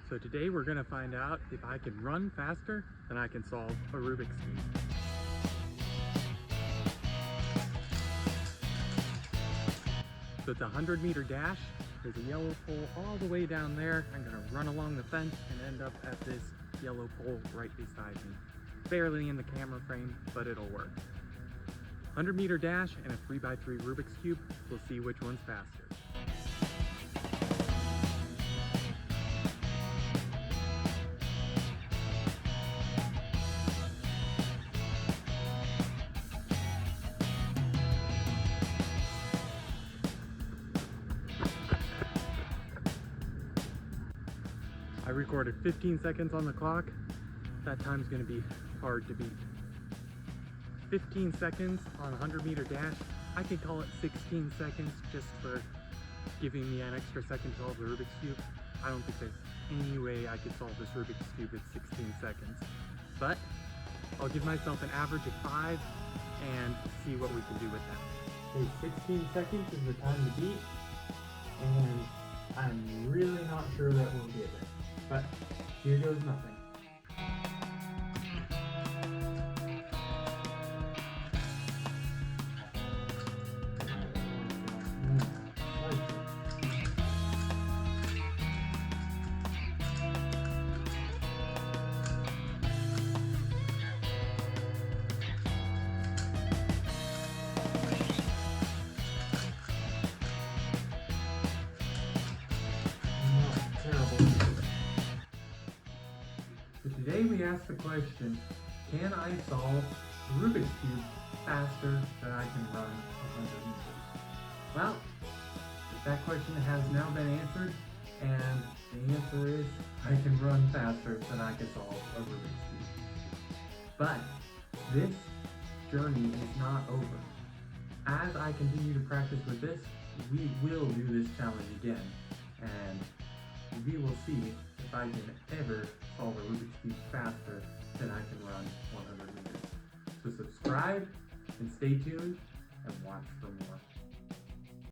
So today we're gonna find out if I can run faster than I can solve a Rubik's Cube. So it's a 100-meter dash. There's a yellow pole all the way down there. I'm gonna run along the fence and end up at this yellow pole right beside me. Barely in the camera frame, but it'll work. 100-meter dash and a 3x3 Rubik's Cube. We'll see which one's faster. I recorded 15 seconds on the clock. That time's gonna be hard to beat. 15 seconds on a 100-meter dash. I could call it 16 seconds just for giving me an extra second to solve the Rubik's Cube. I don't think there's any way I could solve this Rubik's Cube in 16 seconds. But I'll give myself an average of 5 and see what we can do with that. Okay, 16 seconds is the time to beat, and I'm really not sure that we'll get it. But here goes nothing. So today we asked the question, can I solve the Rubik's Cube faster than I can run 100 meters? Well, that question has now been answered, and the answer is I can run faster than I can solve a Rubik's Cube. But this journey is not over. As I continue to practice with this, we will do this challenge again, and we will see if I can ever solve a Rubik's Cube faster than I can run 100 meters. So subscribe and stay tuned and watch for more.